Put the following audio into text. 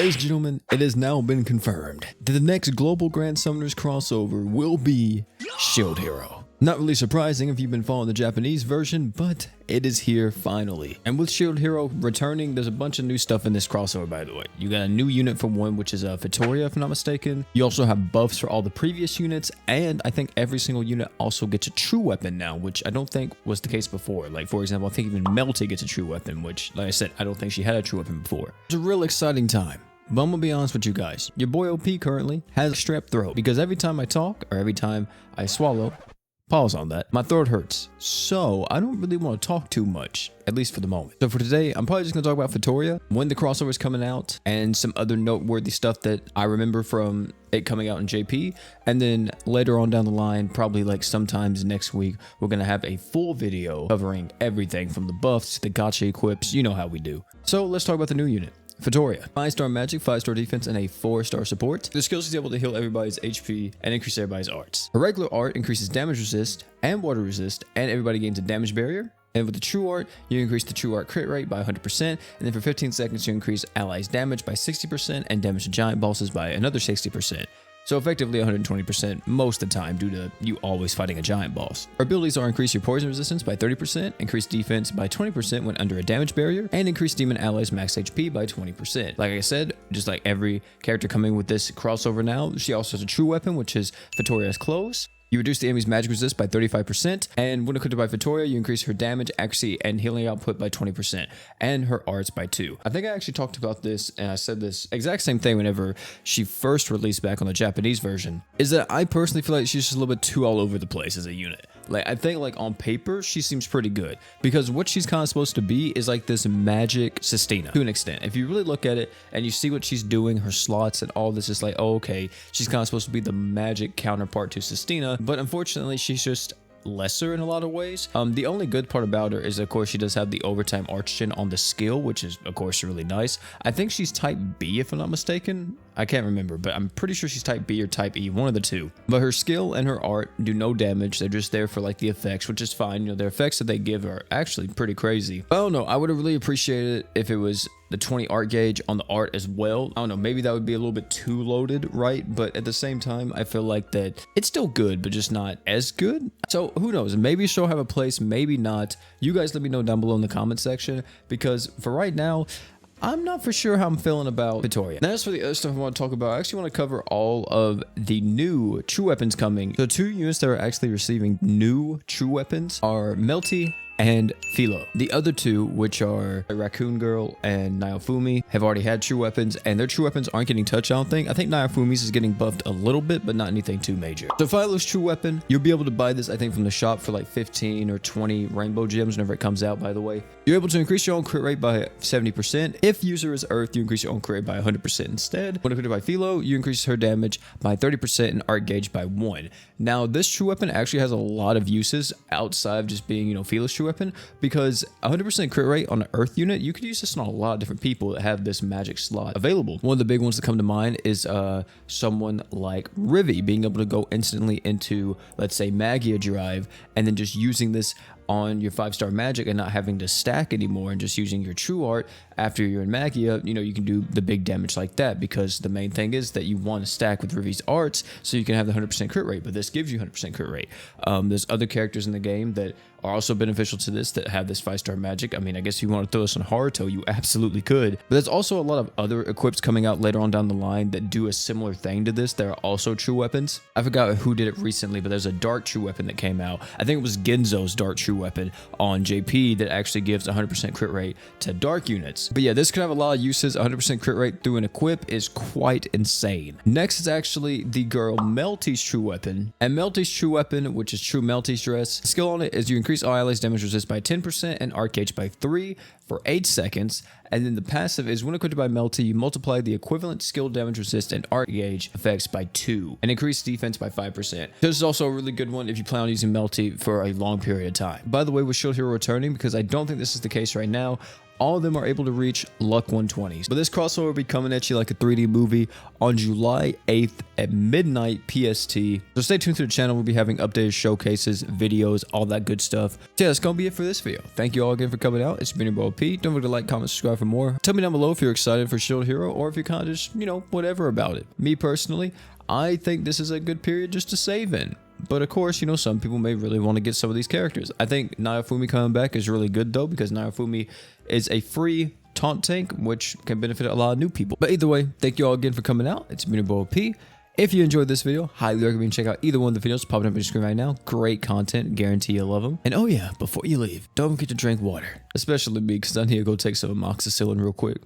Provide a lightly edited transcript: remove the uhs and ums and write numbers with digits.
Ladies and gentlemen, it has now been confirmed that the next Global Grand Summoners crossover will be Shield Hero. Not really surprising if you've been following the Japanese version, but it is here finally. And with Shield Hero returning, there's a bunch of new stuff in this crossover, by the way. You got a new unit for one, which is Vittoria, if I'm not mistaken. You also have buffs for all the previous units, and I think every single unit also gets a true weapon now, which I don't think was the case before. Like, for example, I think even Melty gets a true weapon, which, like I said, I don't think she had a true weapon before. It's a real exciting time. But I'm gonna be honest with you guys. Your boy OP currently has a strep throat because every time I talk or every time I swallow, pause on that, my throat hurts. So I don't really want to talk too much, at least for the moment. So for today, I'm probably just gonna talk about Vittoria, when the crossover is coming out, and some other noteworthy stuff that I remember from it coming out in JP. And then later on down the line, probably like sometimes next week, we're gonna have a full video covering everything from the buffs to the gacha equips. You know how we do. So let's talk about the new unit. Vittoria, 5-star magic, 5-star defense, and a 4-star support. The skill she's able to heal everybody's HP and increase everybody's arts. Her regular art increases damage resist and water resist, and everybody gains a damage barrier. And with the true art, you increase the true art crit rate by 100%, and then for 15 seconds, you increase allies' damage by 60% and damage to giant bosses by another 60%. So effectively 120% most of the time due to you always fighting a giant boss. Her abilities are increase your poison resistance by 30%, increase defense by 20% when under a damage barrier, and increase demon allies max HP by 20%. Like I said, just like every character coming with this crossover now, she also has a true weapon, which is Vittoria's Clothes. You reduce the enemy's magic resist by 35%, and when equipped by Vittoria, you increase her damage, accuracy, and healing output by 20%, and her arts by 2. I think I actually talked about this, and I said this exact same thing whenever she first released back on the Japanese version, is that I personally feel like she's just a little bit too all over the place as a unit. Like, I think like on paper, she seems pretty good, because what she's kind of supposed to be is like this magic Sistina to an extent. If you really look at it and you see what she's doing, her slots and all this, is like, oh, okay, she's kind of supposed to be the magic counterpart to Sistina, but unfortunately she's just lesser in a lot of ways. The only good part about her is, of course, she does have the overtime arch-gen on the skill, which is, of course, really nice. I think she's type B, if I'm not mistaken. I can't remember, but I'm pretty sure she's type B or type E, one of the two. But her skill and her art do no damage. They're just there for like the effects, which is fine. You know, their effects that they give are actually pretty crazy. I don't know. I would have really appreciated it if it was the 20 art gauge on the art as well. I don't know, maybe that would be a little bit too loaded, right? But at the same time, I feel like that it's still good, but just not as good. So who knows? Maybe she'll have a place, maybe not. You guys let me know down below in the comment section, because for right now, I'm not for sure how I'm feeling about Vittoria. Now, as for the other stuff I want to talk about, I actually want to cover all of the new true weapons coming. The 2 units that are actually receiving new true weapons are Melty and Philo. The other 2, which are Raccoon Girl and Naofumi, have already had true weapons, and their true weapons aren't getting touched, I don't think. I think Naofumi's is getting buffed a little bit, but not anything too major. So Philo's true weapon, you'll be able to buy this, I think, from the shop for like 15 or 20 rainbow gems whenever it comes out, by the way. You're able to increase your own crit rate by 70%. If user is Earth, you increase your own crit rate by 100% instead. When equipped by Philo, you increase her damage by 30% and art gauge by 1. Now, this true weapon actually has a lot of uses outside of just being, you know, Philo's true weapon, because 100% crit rate on an Earth unit, you could use this on a lot of different people that have this magic slot available. One of the big ones that come to mind is someone like Rivi being able to go instantly into, let's say, Magia Drive, and then just using this on your 5-star magic and not having to stack anymore, and just using your true art after you're in Magia. You know, you can do the big damage like that, because the main thing is that you want to stack with Rivi's arts so you can have the 100% crit rate, but this gives you 100% crit rate. There's other characters in the game that are also beneficial to this that have this 5-star magic. I mean, I guess if you want to throw this on Haruto, you absolutely could. But there's also a lot of other equips coming out later on down the line that do a similar thing to this. There are also true weapons. I forgot who did it recently, but there's a dark true weapon that came out. I think it was Genzo's dark true weapon on JP that actually gives 100% crit rate to dark units. But yeah, this could have a lot of uses. 100% crit rate through an equip is quite insane. Next is actually the girl Melty's true weapon. And Melty's true weapon, which is true Melty's dress, the skill on it is you increase all allies damage resist by 10% and art gauge by 3 for 8 seconds. And then the passive is when equipped by Melty, you multiply the equivalent skill damage resist and art gauge effects by 2 and increase defense by 5%. This is also a really good one if you plan on using Melty for a long period of time. By the way, with Shield Hero returning, because I don't think this is the case right now, all of them are able to reach Luck 120s. But this crossover will be coming at you like a 3D movie on July 8th at midnight PST. So stay tuned to the channel. We'll be having updated showcases, videos, all that good stuff. So yeah, that's gonna be it for this video. Thank you all again for coming out. It's been your boy P. Don't forget to like, comment, subscribe for more. Tell me down below if you're excited for Shield Hero or if you're kind of just, you know, whatever about it. Me personally, I think this is a good period just to save in. But of course, you know, some people may really want to get some of these characters. I think Naofumi coming back is really good though, because Naofumi is a free taunt tank, which can benefit a lot of new people. But either way, thank you all again for coming out. It's been your boy P. If you enjoyed this video, highly recommend check out either one of the videos popping up on your screen right now. Great content, guarantee you'll love them. And oh yeah, before you leave, don't forget to drink water. Especially me, because I need to go take some amoxicillin real quick.